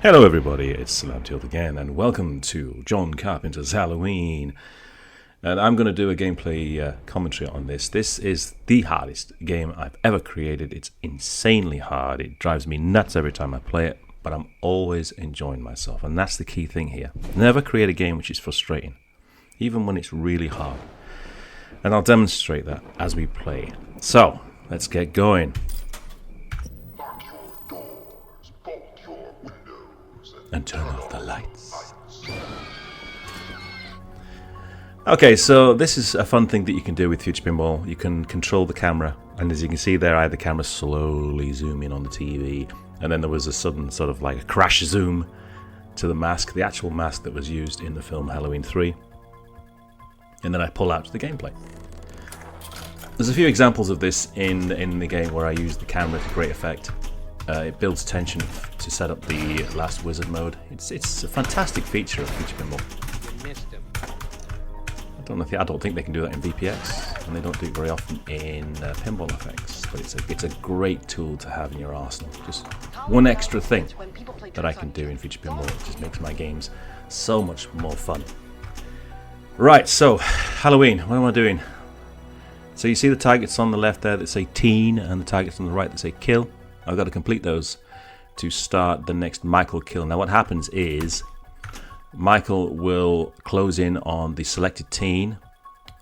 Hello everybody, it's Slabtilt again, and welcome to John Carpenter's Halloween. And I'm going to do a gameplay commentary on this. This is the hardest game I've ever created. It's insanely hard. It drives me nuts every time I play it, but I'm always enjoying myself. And that's the key thing here. Never create a game which is frustrating, even when it's really hard. And I'll demonstrate that as we play. So, let's get going. And turn off the lights. Okay, so this is a fun thing that you can do with Future Pinball. You can control the camera, and as you can see there, I had the camera slowly zoom in on the TV, and then there was a sudden sort of like a crash zoom to the mask, the actual mask that was used in the film Halloween 3, and then I pull out the gameplay. There's a few examples of this in the game where I use the camera to great effect. It builds tension to set up the last wizard mode. It's a fantastic feature of Future Pinball. I don't think they can do that in VPX, and they don't do it very often in Pinball Effects. But it's a great tool to have in your arsenal. Just one extra thing that I can do in Future Pinball. It just makes my games so much more fun. Right, so Halloween. What am I doing? So you see the targets on the left there that say teen, and the targets on the right that say kill. I've got to complete those to start the next Michael kill. Now what happens is Michael will close in on the selected teen,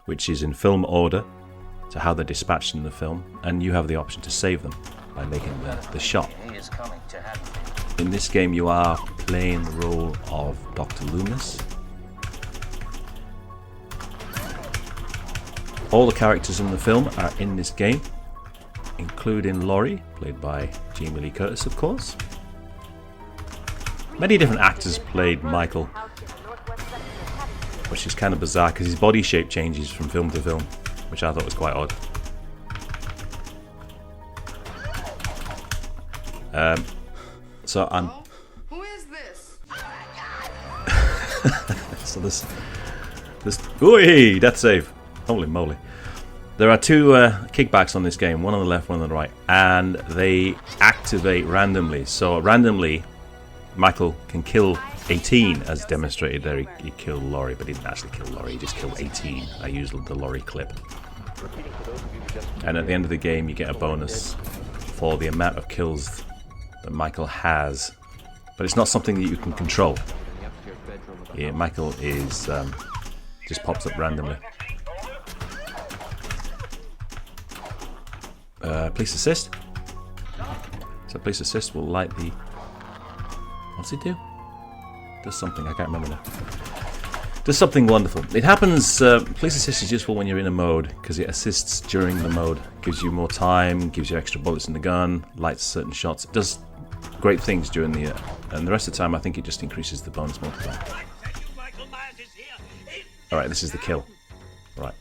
which is in film order to how they're dispatched in the film, and you have the option to save them by making the shot. In this game you are playing the role of Dr. Loomis. All the characters in the film are in this game, including Laurie, played by Jamie Lee Curtis, of course. Many different actors played Michael, which is kind of bizarre because his body shape changes from film to film, which I thought was quite odd. So I'm. Who is this? So this. Ooh, that's save! Holy moly! There are two kickbacks on this game, one on the left, one on the right, and they activate randomly. So randomly, Michael can kill 18, as demonstrated there. He killed Laurie, but he didn't actually kill Laurie, he just killed 18. I used the Laurie clip. And at the end of the game, you get a bonus for the amount of kills that Michael has. But it's not something that you can control. Yeah, Michael is just pops up randomly. Police assist. So police assist will light the... What's it do? Does something, I can't remember now. Does something wonderful. It happens, police assist is useful when you're in a mode, because it assists during the mode. Gives you more time, gives you extra bullets in the gun, lights certain shots. It does great things during the... and the rest of the time I think it just increases the bonus multiplier. Alright, this is the kill. Right.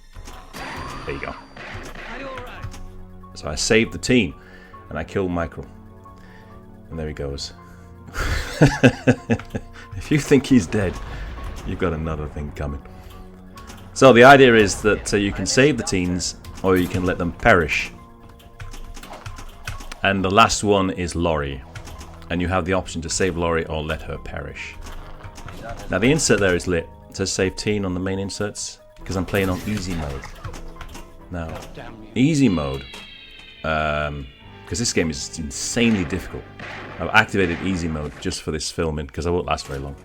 There you go. So I saved the team, and I killed Michael. And there he goes. If you think he's dead, you've got another thing coming. So the idea is that you can save the teens, or you can let them perish. And the last one is Laurie. And you have the option to save Laurie or let her perish. Now the insert there is lit. It says save teen on the main inserts, because I'm playing on easy mode. Now, easy mode... because this game is insanely difficult. I've activated easy mode just for this filming because I won't last very long.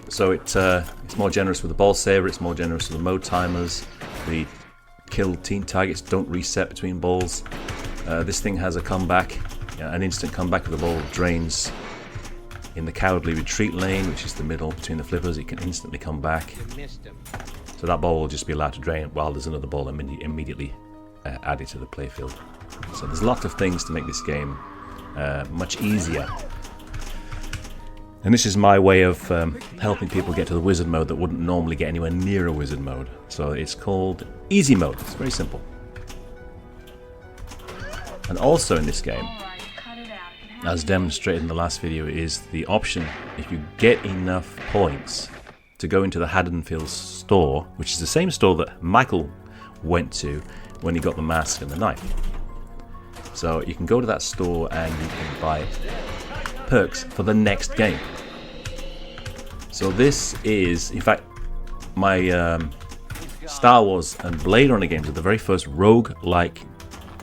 So it's more generous with the ball saver, it's more generous with the mode timers. The kill teen targets don't reset between balls. This thing has a comeback, an instant comeback if the ball drains in the cowardly retreat lane, which is the middle between the flippers. It can instantly come back. So that ball will just be allowed to drain while there's another ball immediately added to the playfield. So there's a lot of things to make this game much easier. And this is my way of helping people get to the wizard mode that wouldn't normally get anywhere near a wizard mode. So it's called easy mode. It's very simple. And also in this game, as demonstrated in the last video, is the option, if you get enough points, to go into the Haddonfield store, which is the same store that Michael went to when he got the mask and the knife. So you can go to that store and you can buy perks for the next game. So this is, in fact, my Star Wars and Blade Runner games are the very first rogue-like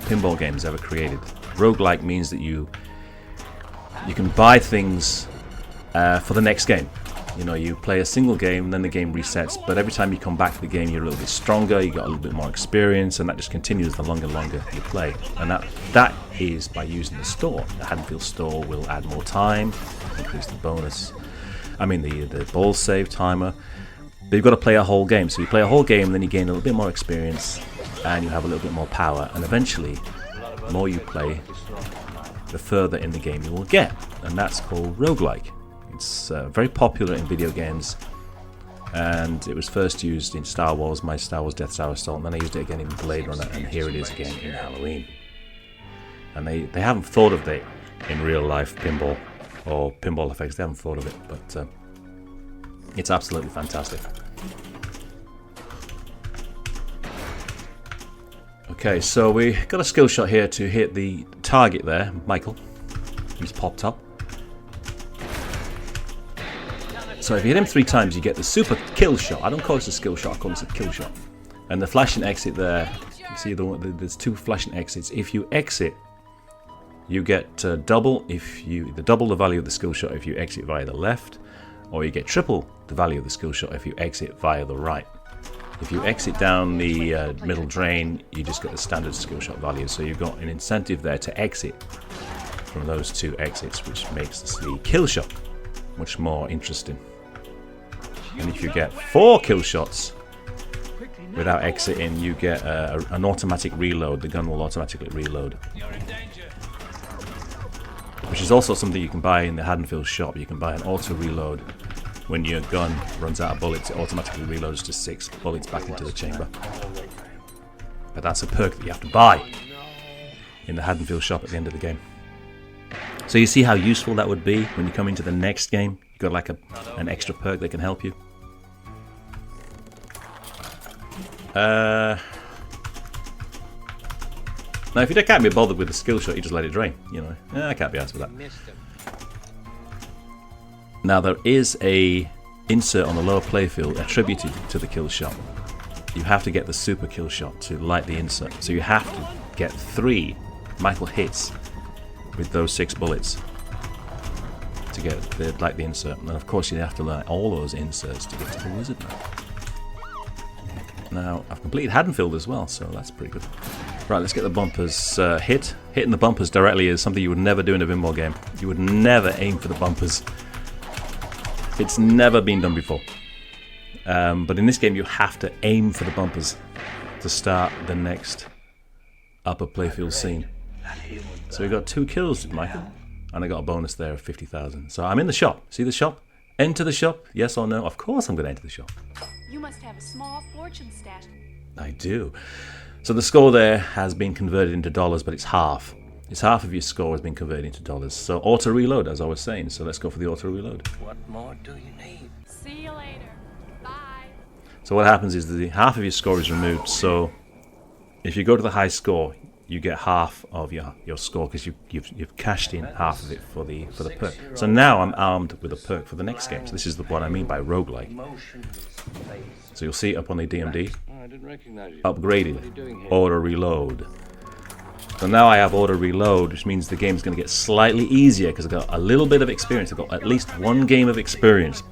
pinball games ever created. Rogue-like means that you can buy things for the next game. You know, you play a single game, and then the game resets, but every time you come back to the game, you're a little bit stronger, you got a little bit more experience, and that just continues the longer you play. And that is by using the store. The Haddonfield store will add more time, increase the bonus. I mean, the ball save timer. But you've got to play a whole game. So you play a whole game, and then you gain a little bit more experience, and you have a little bit more power, and eventually, the more you play, the further in the game you will get. And that's called roguelike. It's very popular in video games, and it was first used in Star Wars, my Star Wars Death Star Assault, and then I used it again in Blade Runner, and here it is again in Halloween. And they haven't thought of it in real life pinball, or pinball effects, they haven't thought of it, but it's absolutely fantastic. Okay, so we got a skill shot here to hit the target there, Michael. He's popped up. So if you hit him 3 times, you get the super kill shot. I don't call this a skill shot, I call this a kill shot. And the flashing exit there, you see there's 2 flashing exits. If you exit, you get double the value of the skill shot if you exit via the left, or you get triple the value of the skill shot if you exit via the right. If you exit down the middle drain, you just get the standard skill shot value. So you've got an incentive there to exit from those 2 exits, which makes the kill shot much more interesting. And if you get 4 kill shots without exiting, you get an automatic reload. The gun will automatically reload, which is also something you can buy in the Haddonfield shop. You can buy an auto reload. When your gun runs out of bullets, it automatically reloads to 6 bullets back into the chamber. But that's a perk that you have to buy in the Haddonfield shop at the end of the game. So you see how useful that would be when you come into the next game. You've got like an extra perk that can help you. Now if you can't be bothered with the skill shot, you just let it drain, you know. I can't be asked with that. Now there is a insert on the lower playfield attributed to the kill shot. You have to get the super kill shot to light the insert. So you have to get 3 Michael hits with those 6 bullets to get light the insert. And of course you have to learn all those inserts to get to the wizard mode. Now, I've completed Haddonfield as well, so that's pretty good. Right, let's get the bumpers hit. Hitting the bumpers directly is something you would never do in a pinball game. You would never aim for the bumpers. It's never been done before. But in this game, you have to aim for the bumpers to start the next upper playfield scene. So we got 2 kills with Michael, and I got a bonus there of 50,000. So I'm in the shop. See the shop? Enter the shop? Yes or no? Of course I'm going to enter the shop. You must have a small fortune stash. I do. So the score there has been converted into dollars, but it's half. It's half of your score has been converted into dollars. So auto reload, as I was saying. So let's go for the auto reload. What more do you need? See you later. Bye. So what happens is the half of your score is removed. So if you go to the high score, you get half of your score because you've cashed in half of it for the perk. So now I'm armed with a perk for the next game. So this is what I mean by roguelike. So you'll see it up on the DMD. Upgraded. Auto reload. So now I have auto reload, which means the game's going to get slightly easier because I've got a little bit of experience. I've got at least 1 game of experience.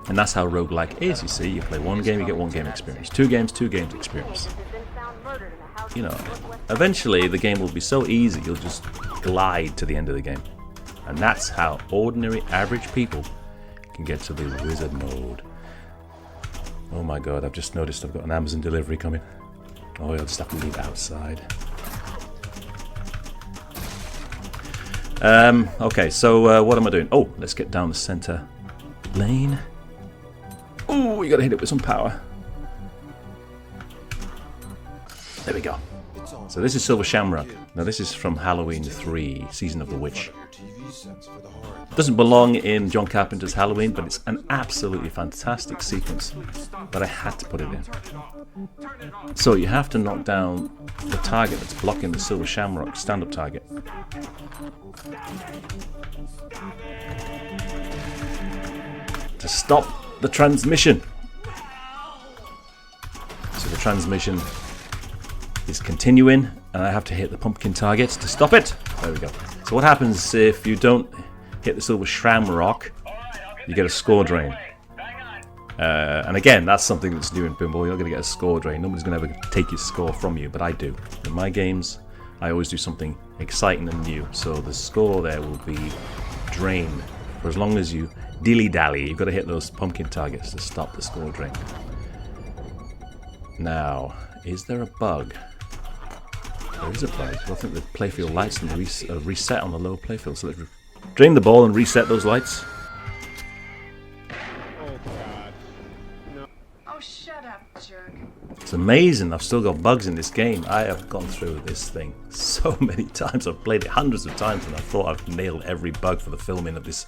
And that's how roguelike is, you see. You play 1 game, you get 1 game experience. 2 games, 2 games experience. You know, eventually the game will be so easy you'll just glide to the end of the game. And that's how ordinary, average people can get to the wizard mode. Oh my god, I've just noticed I've got an Amazon delivery coming. Oh, I'll just have to leave it outside. Okay, so what am I doing? Oh, let's get down the center lane. Oh, we gotta hit it with some power. There we go. So this is Silver Shamrock. Now this is from Halloween 3, Season of the Witch. Doesn't belong in John Carpenter's Halloween, but it's an absolutely fantastic sequence that I had to put it in. So you have to knock down the target that's blocking the Silver Shamrock stand-up target. To stop the transmission. So the transmission is continuing, and I have to hit the pumpkin target to stop it. There we go. So what happens if you don't hit the Silver Shamrock? You get a score drain. And again, that's something that's new in pinball. You're not going to get a score drain. Nobody's going to ever take your score from you, but I do. In my games, I always do something exciting and new. So the score there will be drained. For as long as you dilly-dally, you've got to hit those pumpkin targets to stop the score drain. Now, is there a bug? There is a bug. I think the playfield lights are reset on the lower playfield. So let's drain the ball and reset those lights. Shut up, jerk. It's amazing. I've still got bugs in this game. I have gone through this thing so many times. I've played it hundreds of times and I thought I've nailed every bug for the filming of this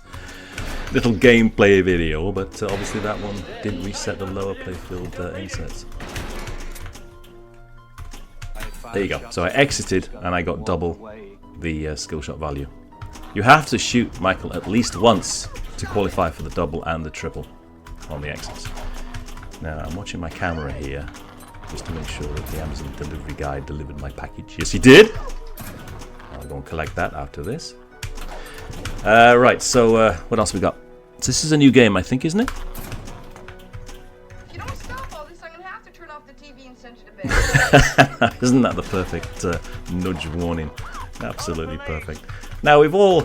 little gameplay video, but obviously that one didn't reset the lower playfield insets. There you go. So I exited and I got double the skill shot value. You have to shoot Michael at least once to qualify for the double and the triple on the exits. Now I'm watching my camera here just to make sure that the Amazon delivery guy delivered my package. Yes, he did! I'll go and collect that after this. Right, so what else we got? So this is a new game, I think, isn't it? If you don't stop all this, I'm going to have to turn off the TV and send you to bed. Isn't that the perfect nudge warning? Absolutely perfect. Now, we've all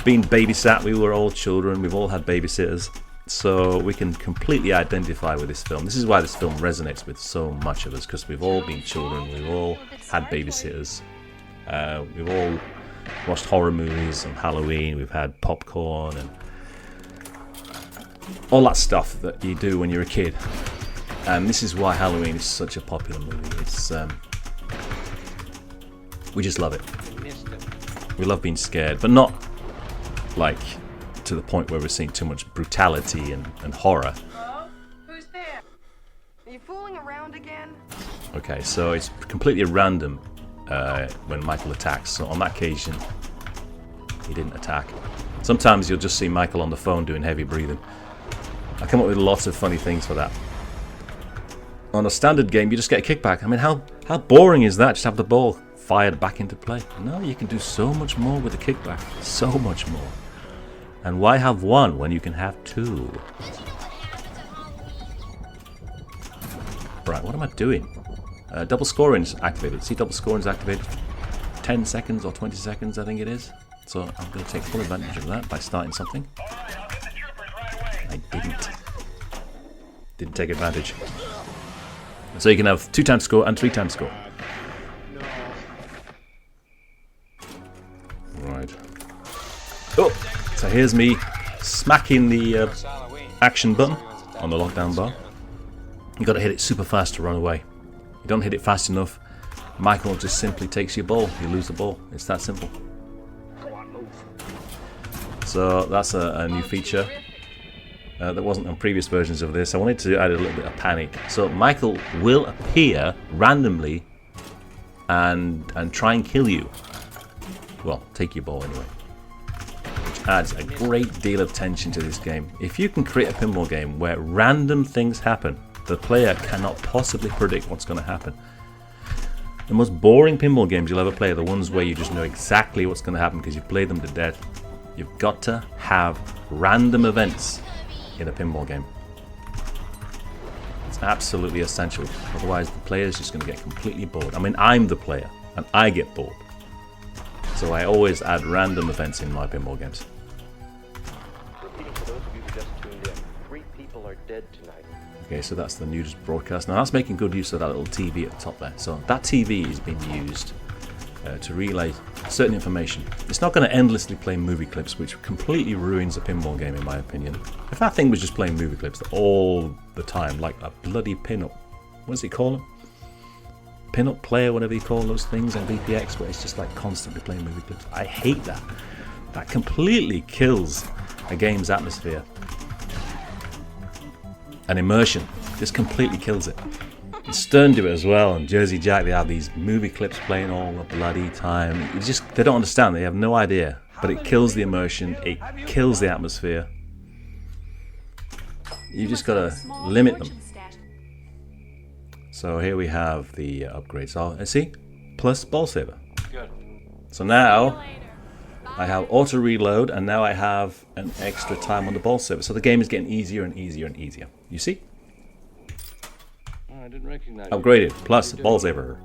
been babysat. We were all children. We've all had babysitters. So we can completely identify with this film. This is why this film resonates with so much of us, because we've all been children, we've all had babysitters, we've all watched horror movies on Halloween, we've had popcorn and all that stuff that you do when you're a kid. And this is why Halloween is such a popular movie. It's we just love it. We love being scared, but not like to the point where we're seeing too much brutality and horror. Hello? Who's there? Are you fooling around again? Okay, so it's completely random when Michael attacks. So on that occasion, he didn't attack. Sometimes you'll just see Michael on the phone doing heavy breathing. I come up with lots of funny things for that. On a standard game, you just get a kickback. I mean, how boring is that? Just have the ball fired back into play. No, you can do so much more with a kickback. So much more. And why have one when you can have two? Right, what am I doing? Double scoring is activated. See, double scoring is activated for 10 seconds or 20 seconds, I think it is. So I'm going to take full advantage of that by starting something. I didn't take advantage. So you can have 2 times score and 3 times score. Right. Oh! So here's me smacking the action button on the lockdown bar. You've got to hit it super fast to run away. You don't hit it fast enough, Michael just simply takes your ball. You lose the ball. It's that simple. So that's a new feature that wasn't on previous versions of this. I wanted to add a little bit of panic. So Michael will appear randomly and try and kill you. Well, take your ball anyway. Adds a great deal of tension to this game. If you can create a pinball game where random things happen, the player cannot possibly predict what's going to happen. The most boring pinball games you'll ever play are the ones where you just know exactly what's going to happen because you've played them to death. You've got to have random events in a pinball game. It's absolutely essential. Otherwise the player's just going to get completely bored. I mean, I'm the player and I get bored. So I always add random events in my pinball games. Repeating for those of you who just tuned in, 3 people are dead tonight. Okay, so that's the news broadcast. Now that's making good use of that little TV at the top there. So that TV is being used to relay certain information. It's not going to endlessly play movie clips, which completely ruins a pinball game in my opinion. If that thing was just playing movie clips all the time, like a bloody pin-up, what does it call them? pin-up player, whatever you call those things on VPX, where it's just like constantly playing movie clips. I hate that. That completely kills a game's atmosphere and immersion. Just completely kills it. And Stern do it as well, and Jersey Jack, they have these movie clips playing all the bloody time. They don't understand, they have no idea. But it kills the immersion, it kills the atmosphere. You just gotta limit them. So here we have the upgrades. See? Plus ball saver. Good. So now I have auto reload, and now I have an extra time on the ball saver. So the game is getting easier and easier and easier. You see? I didn't recognize Upgraded, plus ball saver.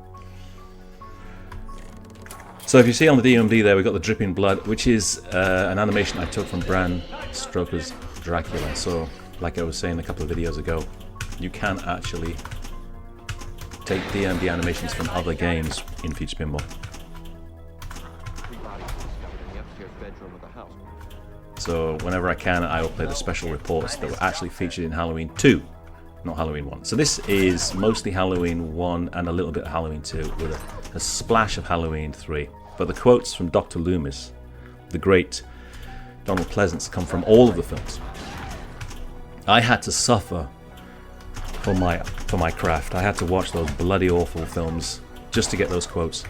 So if you see on the DMD there, we've got the dripping blood, which is an animation I took from Bram Stoker's Dracula. So like I was saying a couple of videos ago, you can actually take DMD animations from other games in Future Pinball. 3 bodies discovered in the upstairs bedroom of the house. So whenever I can, I will play the special reports that were actually featured in Halloween 2, not Halloween 1. So this is mostly Halloween 1 and a little bit of Halloween 2 with a splash of Halloween 3. But the quotes from Dr. Loomis, the great Donald Pleasance, come from all of the films. I had to suffer for my craft. I had to watch those bloody awful films just to get those quotes.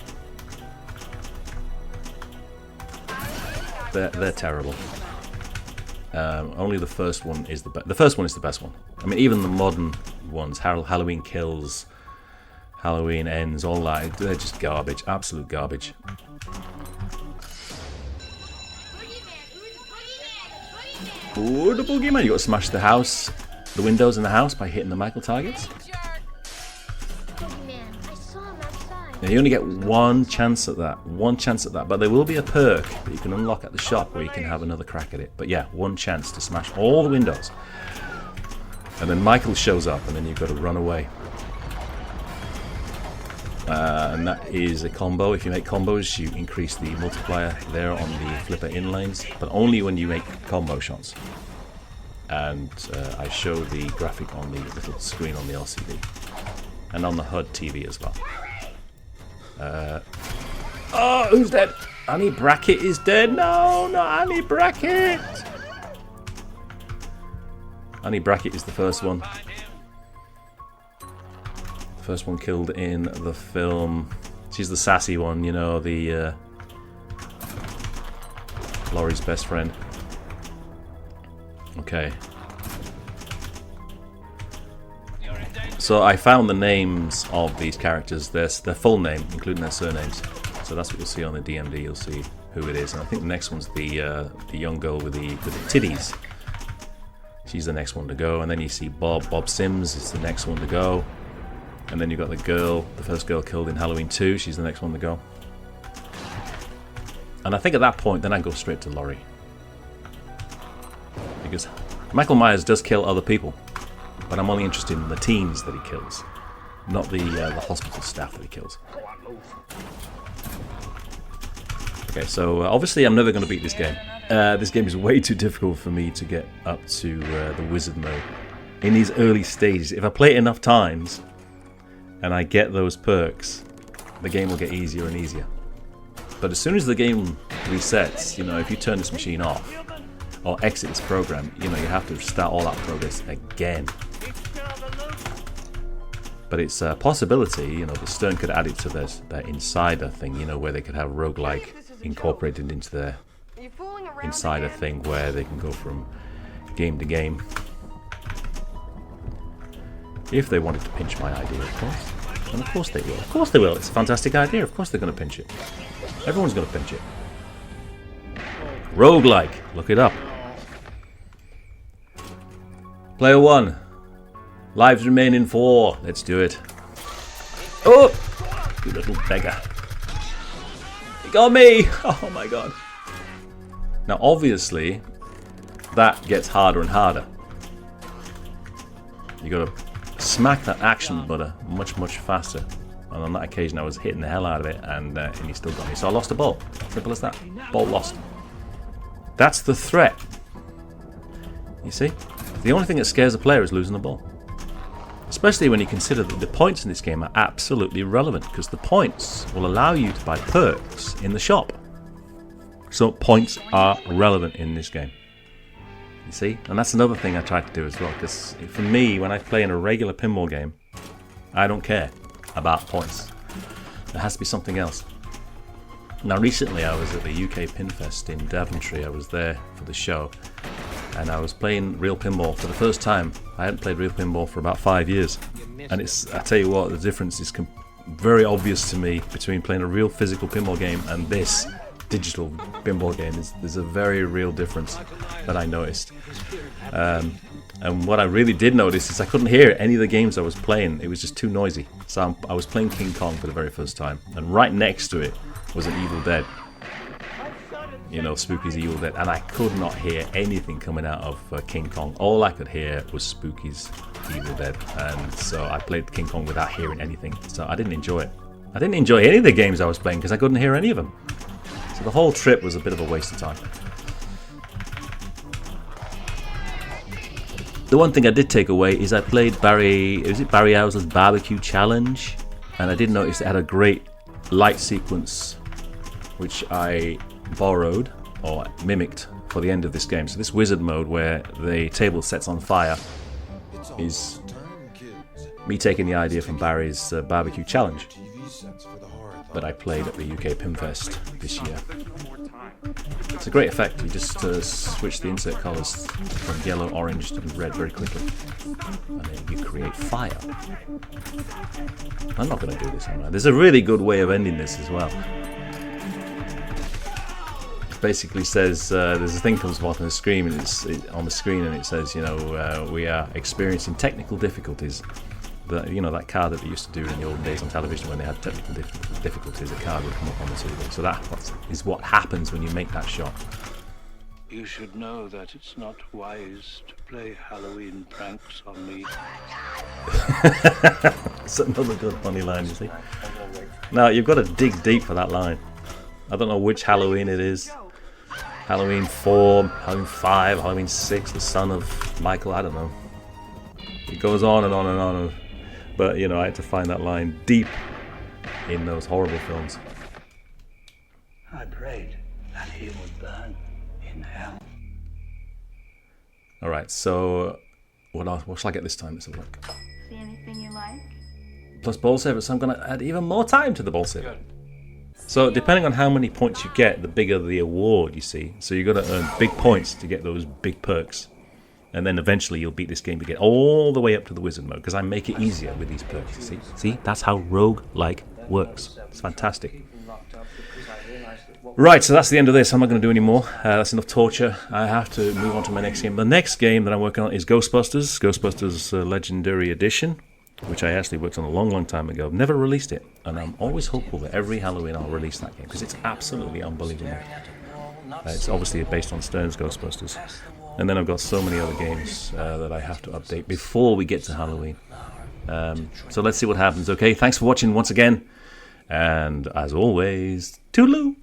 They're terrible. Only the first one is the first one is the best one. I mean, even the modern ones, Halloween Kills, Halloween Ends, all that, they're just garbage, absolute garbage. Ooh, the boogeyman! You got to smash the house, the windows in the house by hitting the Michael targets. Now you only get one chance at that, but there will be a perk that you can unlock at the shop where you can have another crack at it. But yeah, one chance to smash all the windows. And then Michael shows up, and then you've got to run away. And that is a combo. If you make combos, you increase the multiplier there on the flipper inlanes, but only when you make combo shots. And I show the graphic on the little screen on the LCD, and on the HUD TV as well. Oh, who's dead? Annie Brackett is dead. No, not Annie Brackett. Annie Brackett is the first one. The first one killed in the film. She's the sassy one, you know, the Laurie's best friend. Okay. So I found the names of these characters, their full name, including their surnames. So that's what you'll see on the DMD. You'll see who it is, and I think the next one's the young girl with the titties. She's the next one to go, and then you see Bob Sims is the next one to go, and then you've got the first girl killed in Halloween 2. She's the next one to go, and I think at that point, then I go straight to Laurie, because Michael Myers does kill other people. But I'm only interested in the teens that he kills, not the hospital staff that he kills. Okay, so obviously I'm never going to beat this game. This game is way too difficult for me to get up to the wizard mode. In these early stages, if I play it enough times and I get those perks, the game will get easier and easier. But as soon as the game resets, you know, if you turn this machine off or exit this program, you know, you have to start all that progress again. But it's a possibility, you know, the Stern could add it to their insider thing, you know, where they could have roguelike incorporated into their insider thing, where they can go from game to game. If they wanted to pinch my idea, of course. And of course they will. Of course they will. It's a fantastic idea. Of course they're going to pinch it. Everyone's going to pinch it. Roguelike. Look it up. Player 1. Lives remaining 4. Let's do it. Oh! You little beggar. He got me! Oh my god. Now obviously, that gets harder and harder. You gotta smack that action button much, much faster. And on that occasion I was hitting the hell out of it, and he still got me. So I lost a ball. Simple as that. Ball lost. That's the threat. You see? The only thing that scares a player is losing the ball. Especially when you consider that the points in this game are absolutely relevant, because the points will allow you to buy perks in the shop. So points are relevant in this game. You see? And that's another thing I try to do as well, because for me, when I play in a regular pinball game, I don't care about points. There has to be something else. Now recently I was at the UK Pinfest in Daventry. I was there for the show, and I was playing real pinball for the first time. I hadn't played real pinball for about 5 years, and I tell you what, the difference is very obvious to me between playing a real physical pinball game and this digital pinball game. There's a very real difference that I noticed. And what I really did notice is I couldn't hear any of the games I was playing. It was just too noisy. So I was playing King Kong for the very first time, and right next to it was an Evil Dead. You know, Spooky's Evil Dead, and I could not hear anything coming out of King Kong. All I could hear was Spooky's Evil Dead, and so I played King Kong without hearing anything. So I didn't enjoy it. I didn't enjoy any of the games I was playing because I couldn't hear any of them. So the whole trip was a bit of a waste of time. The one thing I did take away is I played Barry Houser's Barbecue Challenge, and I did notice it had a great light sequence which I borrowed or mimicked for the end of this game. So this wizard mode where the table sets on fire is me taking the idea from Barry's Barbecue Challenge that I played at the UK Pinfest this year. It's a great effect. You just switch the insert colours from yellow, orange to red very quickly, and then you create fire. I'm not going to do this, am I? There's a really good way of ending this as well. It basically says there's a thing comes up on the screen, and on the screen, and it says, you know, we are experiencing technical difficulties. That card that they used to do in the old days on television when they had technical difficulties, a card would come up on the TV. So that is what happens when you make that shot. You should know that it's not wise to play Halloween pranks on me. It's another good funny line, you see. Now, you've got to dig deep for that line. I don't know which Halloween it is. Halloween 4, Halloween 5, Halloween 6, the son of Michael, I don't know. It goes on and on and on. But, you know, I had to find that line deep in those horrible films. I prayed that he would burn in hell. Alright, so what else? What shall I get this time? Let's have a look. See anything you like? Plus ball saver, so I'm going to add even more time to the ball saver. So depending on how many points you get, the bigger the award, you see. So you've got to earn big points to get those big perks. And then eventually you'll beat this game to get all the way up to the wizard mode, because I make it easier with these perks. See, that's how rogue-like works. It's fantastic. Right, so that's the end of this. I'm not going to do any more. That's enough torture. I have to move on to my next game. The next game that I'm working on is Ghostbusters Legendary Edition, which I actually worked on a long, long time ago. Never released it, and I'm always hopeful that every Halloween I'll release that game, because it's absolutely unbelievable. It's obviously based on Stern's Ghostbusters. And then I've got so many other games that I have to update before we get to Halloween. So let's see what happens, okay? Thanks for watching once again. And as always, toodaloo!